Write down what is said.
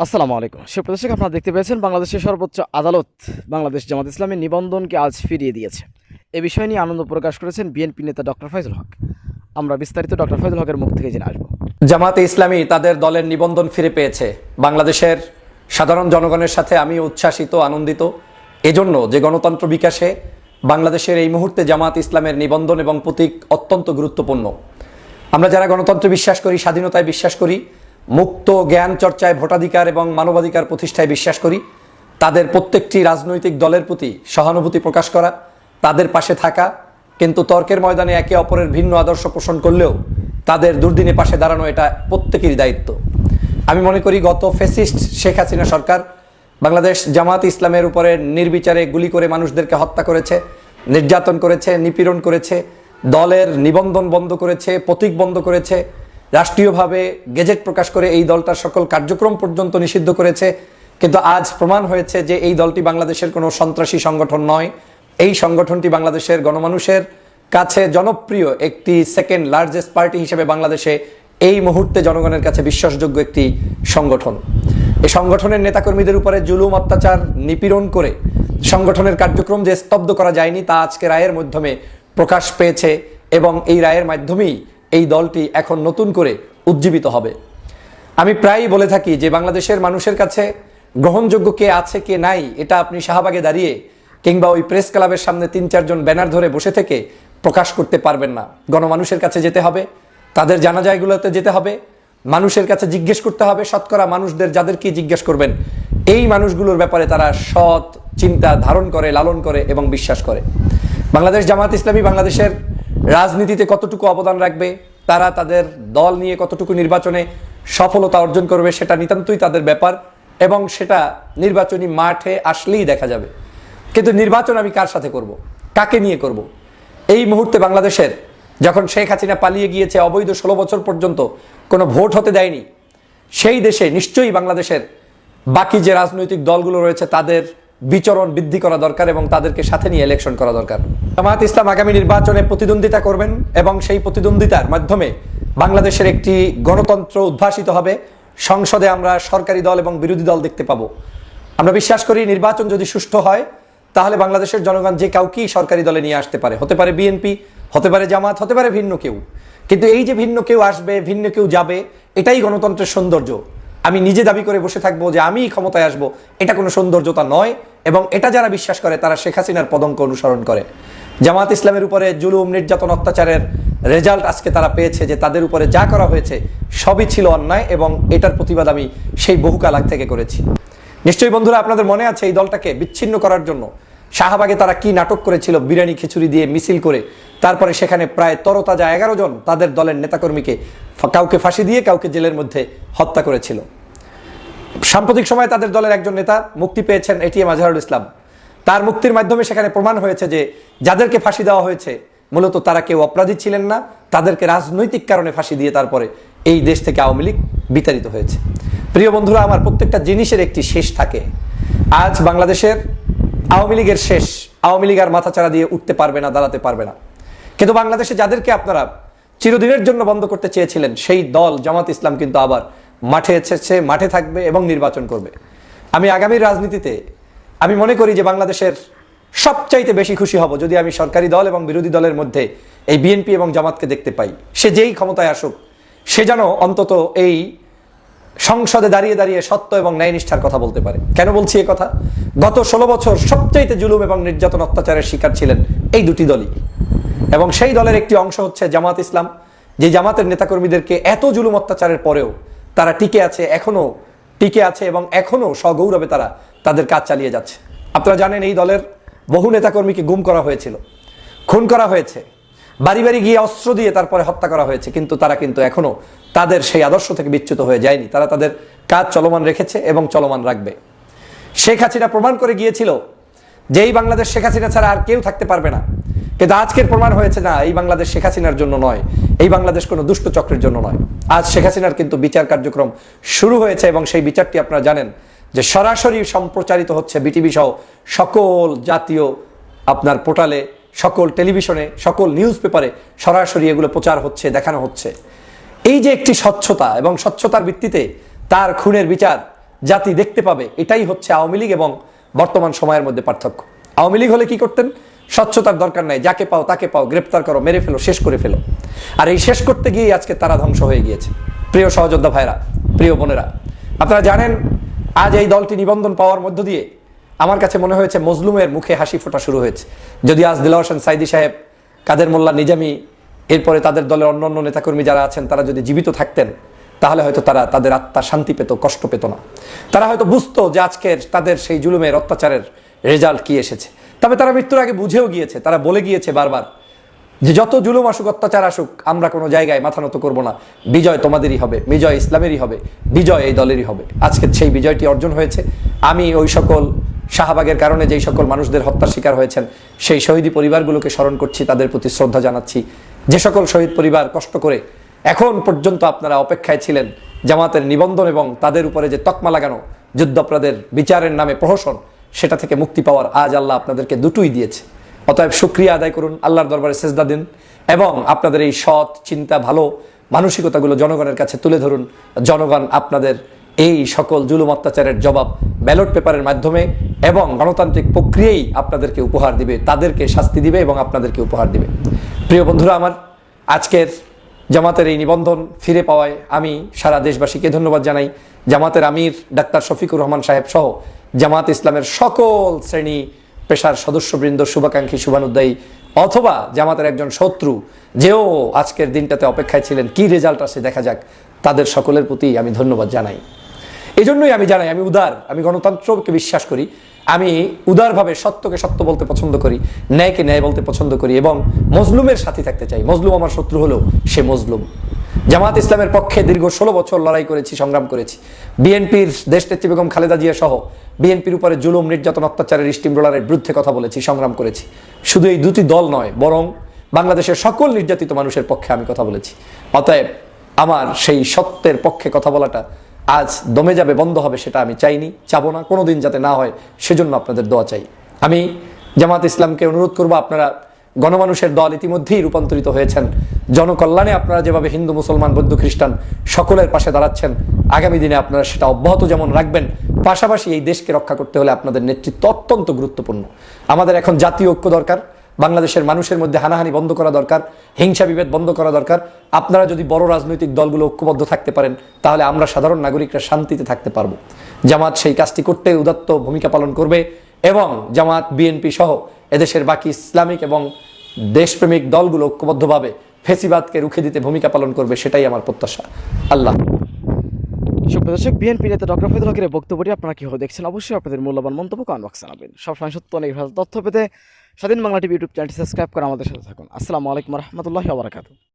আসসালামু আলাইকুম সুপ্রিয় দর্শক, আপনারা দেখতে পেয়েছেন বাংলাদেশের সর্বোচ্চ আদালত বাংলাদেশ জামাত ইসলামের নিবন্ধনকে আজ ফিরিয়ে দিয়েছে। এ বিষয় নিয়ে আনন্দ প্রকাশ করেছেন বিএনপি নেতা ডক্টর ফয়জুল হক। আমরা বিস্তারিত ডক্টর ফয়জুল হকের মুখ থেকে জেনে আসবো। জামাতে ইসলামী তাদের দলের নিবন্ধন ফিরে পেয়েছে। বাংলাদেশের সাধারণ জনগণের সাথে আমি উচ্ছ্বাসিত, আনন্দিত এজন্য যে গণতন্ত্র বিকাশে বাংলাদেশের এই মুহূর্তে জামাত ইসলামের নিবন্ধন এবং প্রতীক অত্যন্ত গুরুত্বপূর্ণ। আমরা যারা গণতন্ত্রে বিশ্বাস করি, স্বাধীনতায় বিশ্বাস করি, মুক্ত জ্ঞান চর্চায়, ভোটাধিকার এবং মানবাধিকার প্রতিষ্ঠায় বিশ্বাস করি, তাদের প্রত্যেকটি রাজনৈতিক দলের প্রতি সহানুভূতি প্রকাশ করা, তাদের পাশে থাকা, কিন্তু তর্কের ময়দানে একে অপরের ভিন্ন আদর্শ পোষণ করলেও তাদের দুর্দিনে পাশে দাঁড়ানো এটা প্রত্যেকেরই দায়িত্ব। আমি মনে করি গত ফ্যাসিস্ট শেখ হাসিনা সরকার বাংলাদেশ জামাত ইসলামের উপরে নির্বিচারে গুলি করে মানুষদেরকে হত্যা করেছে, নির্যাতন করেছে, নিপীড়ন করেছে, দলের নিবন্ধন বন্ধ করেছে, প্রতীক বন্ধ করেছে, রাষ্ট্রীয়ভাবে গেজেট প্রকাশ করে এই দলটার সকল কার্যক্রম পর্যন্ত নিষিদ্ধ করেছে। কিন্তু আজ প্রমাণ হয়েছে যে এই দলটি বাংলাদেশের কোনো সন্ত্রাসী সংগঠন নয়। এই সংগঠনটি বাংলাদেশের গণমানুষের কাছে জনপ্রিয় একটি সেকেন্ড লার্জেস্ট পার্টি হিসেবে বাংলাদেশে এই মুহূর্তে জনগণের কাছে বিশ্বাসযোগ্য একটি সংগঠন। এই সংগঠনের নেতাকর্মীদের উপরে জুলুম, অত্যাচার, নিপীড়ন করে সংগঠনের কার্যক্রম যে স্তব্ধ করা যায়নি তা আজকে রায়ের মাধ্যমে প্রকাশ পেয়েছে এবং এই রায়ের মাধ্যমেই এই দলটি এখন নতুন করে উজ্জীবিত হবে। আমি প্রায়ই বলে থাকি যে বাংলাদেশের মানুষের কাছে গ্রহণযোগ্য কে আছে কে নাই এটা আপনি শাহবাগে দাঁড়িয়ে কিংবা ওই প্রেস ক্লাবের সামনে ৩-৪ জন ব্যানার ধরে বসে থেকে প্রকাশ করতে পারবেন না। গণমানুষের কাছে যেতে হবে, তাদের জানাজাগুলোতে যেতে হবে, মানুষের কাছে জিজ্ঞেস করতে হবে। শতকরা মানুষদের যাদেরকে জিজ্ঞেস করবেন এই মানুষগুলোর ব্যাপারে তারা সৎ চিন্তা ধারণ করে, লালন করে এবং বিশ্বাস করে। বাংলাদেশ জামাত ইসলামী বাংলাদেশের রাজনীতিতে কতটুকু অবদান রাখবে, তারা তাদের দল নিয়ে কতটুকু নির্বাচনে সফলতা অর্জন করবে সেটা নিতান্তই তাদের ব্যাপার এবং সেটা নির্বাচনী মাঠে আসলেই দেখা যাবে। কিন্তু নির্বাচন আমি কার সাথে করব, কাকে নিয়ে করব? এই মুহূর্তে বাংলাদেশের যখন শেখ হাসিনা পালিয়ে গিয়েছে, অবৈধ 16 বছর পর্যন্ত কোনো ভোট হতে দেয়নি, সেই দেশে নিশ্চয়ই বাংলাদেশের বাকি যে রাজনৈতিক দলগুলো রয়েছে তাদের বিচরণ বৃদ্ধি করা দরকার এবং তাদেরকে সাথে নিয়ে ইলেকশন করা দরকার। জামায়াত ইসলাম আগামী নির্বাচনে প্রতিদ্বন্দ্বিতা করবেন এবং সেই প্রতিদ্বন্দ্বিতার মাধ্যমে বাংলাদেশের একটি গণতন্ত্র উদ্ভাসিত হবে। সংসদে আমরা সরকারি দল এবং বিরোধী দল দেখতে পাবো। আমরা বিশ্বাস করি নির্বাচন যদি সুষ্ঠু হয় তাহলে বাংলাদেশের জনগণ যে কাউকেই সরকারি দলে নিয়ে আসতে পারে। হতে পারে বিএনপি, হতে পারে জামাত, হতে পারে ভিন্ন কেউ। কিন্তু এই যে ভিন্ন কেউ আসবে, ভিন্ন কেউ যাবে, এটাই গণতন্ত্রের সৌন্দর্য। আমি নিজে দাবি করে বসে থাকবো যে আমি ক্ষমতায় আসবো, এটা কোনো সৌন্দর্যতা নয়। এবং এটা যারা বিশ্বাস করে তারা শেখ হাসিনার পদঙ্ক অনুসরণ করে। জামাত ইসলামের উপরে জুলুম, নির্যাতন, অত্যাচারের রেজাল্ট আজকে তারা পেয়েছে যে তাদের উপরে যা করা হয়েছে সবই ছিল অন্যায় এবং এটার প্রতিবাদ আমি সেই বহুকাল আগ থেকে করেছি। নিশ্চয়ই বন্ধুরা আপনাদের মনে আছে এই দলটাকে বিচ্ছিন্ন করার জন্য শাহবাগে তারা কি নাটক করেছিল, বিরিয়ানি খিচুড়ি দিয়ে মিছিল করে। তারপরে সেখানে প্রায় তরতাজা 11 জন তাদের দলের নেতাকর্মীকে কাউকে ফাঁসি দিয়ে কাউকে জেলের মধ্যে হত্যা করেছিল। সাম্প্রতিক সময়ে তাদের দলের একজন নেতা মুক্তি পেয়েছেন, এটিএম আজহারুল ইসলাম। তার মুক্তির মাধ্যমে সেখানে প্রমাণ হয়েছে যে যাদেরকে ফাঁসি দেওয়া হয়েছে মূলত তারা কেউ অপরাধী ছিলেন না, তাদেরকে রাজনৈতিক কারণে ফাঁসি দিয়ে তারপরে এই দেশ থেকে আওয়ামী লীগ বিতাড়িত হয়েছে। প্রিয় বন্ধুরা, আমার প্রত্যেকটা জিনিসের একটি শেষ থাকে। আজ বাংলাদেশের আওয়ামী লীগের শেষ। আওয়ামী লীগ আর মাথাচাড়া দিয়ে উঠতে পারবে না, দাঁড়াতে পারবে না। কিন্তু বাংলাদেশে যাদেরকে আপনারা চিরদিনের জন্য বন্ধ করতে চেয়েছিলেন সেই দল জামাত ইসলাম কিন্তু আবার মাঠে এসেছে, মাঠে থাকবে এবং নির্বাচন করবে। আমি আগামীর রাজনীতিতে আমি মনে করি যে বাংলাদেশের সবচাইতে বেশি খুশি হব যদি আমি সরকারি দল এবং বিরোধী দলের মধ্যে এই বিএনপি এবং জামাতকে দেখতে পাই। সে যেই ক্ষমতায় আসুক সে যেন অন্তত এই সংসদে দাঁড়িয়ে দাঁড়িয়ে সত্য এবং ন্যায়নিষ্ঠার কথা বলতে পারে। কেন বলছি এ কথা? গত 16 বছর সবচাইতে জুলুম এবং নির্যাতন, অত্যাচারের শিকার ছিলেন এই দুটি দলই এবং সেই দলের একটি অংশ হচ্ছে জামাত ইসলাম, যে জামাতের নেতাকর্মীদেরকে এত জুলুম অত্যাচারের পরেও তারা টিকে আছে, এখনো টিকে আছে এবং এখনো সগৌরবে তারা তাদের কাজ চালিয়ে যাচ্ছে। আপনারা জানেন এই দলের বহু নেতাকর্মীকে গুম করা হয়েছিল, খুন করা হয়েছে, বাড়ি বাড়ি গিয়ে অস্ত্র দিয়ে তারপরে হত্যা করা হয়েছে, কিন্তু তারা কিন্তু এখনো তাদের সেই আদর্শ থেকে বিচ্যুত হয়ে যায়নি। তারা তাদের কাজ চলমান রেখেছে এবং চলমান রাখবে। শেখ হাসিনা প্রমাণ করে গিয়েছিল যে এই বাংলাদেশ শেখ হাসিনা ছাড়া আর কেউ থাকতে পারবে না, কিন্তু আজকের প্রমাণ হয়েছে না, এই বাংলাদেশ শেখ হাসিনার জন্য নয়, এই বাংলাদেশ কোনো দুষ্ট চক্রের জন্য নয়। আজ শেখ হাসিনার কিন্তু বিচার কার্যক্রম শুরু হয়েছে এবং সেই বিচারটি আপনারা জানেন যে সরাসরি সম্প্রচারিত হচ্ছে বিটিভি সহ সকল জাতীয় আপনার পোর্টালে, সকল টেলিভিশনে, সকল নিউজ পেপারে সরাসরি এগুলো প্রচার হচ্ছে, দেখানো হচ্ছে। এই যে একটি স্বচ্ছতা এবং স্বচ্ছতার ভিত্তিতে তার খুনের বিচার জাতি দেখতে পাবে। এটাই হচ্ছে আওয়ামী লীগ এবং বর্তমান সময়ের মধ্যে পার্থক্য। আওয়ামী লীগ হলে কি করতেন? স্বচ্ছতার দরকার নাই, যাকে পাও তাকে পাও, গ্রেপ্তার করো, মেরে ফেলো, শেষ করে ফেলো। আর এই শেষ করতে গিয়ে আজকে তারা ধ্বংস হয়ে গিয়েছে। প্রিয় সহযোদ্ধা ভাইরা, প্রিয় বোনেরা, আপনারা জানেন আজ এই দলটি নিবন্ধন পাওয়ার মধ্য দিয়ে আমার কাছে মনে হয়েছে মজলুমের মুখে হাসি ফোটা শুরু হয়েছে। যদি আজ দিলওয়ার হোসেন সাইদি সাহেব, কাদের মোল্লা নিজামী, এরপরে তাদের দলের অন্যান্য নেতাকর্মী যারা আছেন, তারা যদি জীবিত থাকতেন তাহলে হয়তো তারা তাদের আত্মা শান্তি পেত, কষ্ট পেত না। তারা হয়তো বুঝতো যে আজকের তাদের সেই জুলুমের অত্যাচারের রেজাল্ট কি এসেছে। তবে তারা মৃত্যুর আগে বুঝেও গিয়েছে, তারা বলে গিয়েছে বারবার যে যত জুলুম আসুক, অত্যাচার আসুক, আমরা কোনো জায়গায় মাথা নত করবো না, বিজয় তোমাদেরই হবে, বিজয় ইসলামেরই হবে, বিজয় এই দলেরই হবে। আজকে সেই বিজয়টি অর্জন হয়েছে। আমি ওই সকল শাহবাগের কারণে যেই সকল মানুষদের হত্যার শিকার হয়েছেন সেই শহীদি পরিবারগুলোকে স্মরণ করছি, তাদের প্রতি শ্রদ্ধা জানাচ্ছি। যে সকল শহীদ পরিবার কষ্ট করে এখন পর্যন্ত আপনারা অপেক্ষায় ছিলেন জামাতের নিবন্ধন এবং তাদের উপরে যে তকমা লাগানো যুদ্ধাপরাধের বিচারের নামে প্রহসন, সেটা থেকে মুক্তি পাওয়ার আজ আল্লাহ আপনাদেরকে দুটোই দিয়েছে। অতএব শুকরিয়া আদায় করুন, আল্লাহর দরবারে সেজদা দিন এবং আপনাদের এই সৎ চিন্তা, ভালো মানসিকতাগুলো জনগণের কাছে তুলে ধরুন। জনগণ আপনাদের এই সকল জুলুম অত্যাচারের জবাব ব্যালট পেপারের মাধ্যমে এবং গণতান্ত্রিক প্রক্রিয়ায় আপনাদেরকে উপহার দিবে, তাদেরকে শাস্তি দিবে এবং আপনাদেরকে উপহার দিবে। প্রিয় বন্ধুরা আমার, আজকের জামাতের এই নিবন্ধন ফিরে পাওয়ায় আমি সারা দেশবাসীকে ধন্যবাদ জানাই। জামাতের আমির ডাক্তার শফিকুর রহমান সাহেব সহ জামাত ইসলামের সকল শ্রেণী পেশার সদস্যবৃন্দ, শুভাকাঙ্ক্ষী, শুভানুদ্দায়ী অথবা জামাতের একজন শত্রু যেও আজকের দিনটাতে অপেক্ষায় ছিলেন কি রেজাল্ট আসে দেখা যাক, তাদের সকলের প্রতি আমি ধন্যবাদ জানাই। এই জন্যই আমি জানাই আমি উদার, আমি গণতন্ত্রকে বিশ্বাস করি, আমি উদারভাবে সত্যকে সত্য বলতে পছন্দ করি, ন্যায়কে ন্যায় বলতে পছন্দ করি এবং মজলুমের সাথে থাকতে চাই। মজলুম আমার শত্রু হলেও সে মজলুম। জামাত ইসলামের পক্ষে দীর্ঘ 16 বছর লড়াই করেছি, সংগ্রাম করেছি। বিএনপির দেশনেত্রী বেগম খালেদা জিয়া সহ বিএনপির উপরে জুলুম, নির্যাতন, অত্যাচারের স্টিম রোলারের বিরুদ্ধে কথা বলেছি, সংগ্রাম করেছি। শুধু এই দুটি দল নয়, বরং বাংলাদেশের সকল নির্যাতিত মানুষের পক্ষে আমি কথা বলেছি। অতএব আমার সেই সত্যের পক্ষে কথা বলাটা আজ দমে যাবে, বন্ধ হবে, সেটা আমি চাইনি, চাবো না, কোনোদিন যাতে না হয় সেজন্য আপনাদের দোয়া চাই। আমি জামাত ইসলামকে অনুরোধ করব, আপনারা গণমানুষের দল ইতিমধ্যেই রূপান্তরিত হয়েছেন। জনকল্যাণে আপনারা যেভাবে হিন্দু, মুসলমান, বৌদ্ধ, খ্রিস্টান সকলের পাশে দাঁড়াচ্ছেন, আগামী দিনে আপনারা সেটা অব্যাহত যেমন রাখবেন। পাশাপাশি এই দেশকে রক্ষা করতে হলে আপনাদের নেতৃত্ব অত্যন্ত গুরুত্বপূর্ণ। আমাদের এখন জাতীয় ঐক্য দরকার, বাংলাদেশের মানুষের মধ্যে হানাহানি বন্ধ করা দরকার, হিংসা বিভেদ বন্ধ করা দরকার। আপনারা যদি বড় রাজনৈতিক দলগুলো ঐক্যবদ্ধ থাকতে পারেন তাহলে আমরা সাধারণ নাগরিকরা শান্তিতে থাকতে পারবো। জামাত সেই কাজটি করতে উদাত্ত ভূমিকা পালন করবে এবং জামাত, বিএনপি সহ এদেশের বাকি ইসলামিক এবং দেশপ্রেমিক দলগুলো ঐক্যবদ্ধভাবে ফেসিবাদকে রুখে দিতে ভূমিকা পালন করবে, সেটাই আমার প্রত্যাশা। আল্লাহ। সুপ্রিয় দর্শক, বিএনপি নেতা ডক্টর ফাইজুল হকের বক্তব্যটি আপনারা কীভাবে দেখছেন অবশ্যই আপনাদের মূল্যবান মন্তব্য কমেন্ট বক্সে জানাবেন। সবসময় সত্য অনেক ভালো তথ্য পেতে স্বাধীন বাংলা টিভি ইউটিউব চ্যানেলটি সাবস্ক্রাইব করে আমাদের সাথে থাকুন। আসসালামু আলাইকুম রহমতুল্লাহি ওয়া বারাকাতুহু।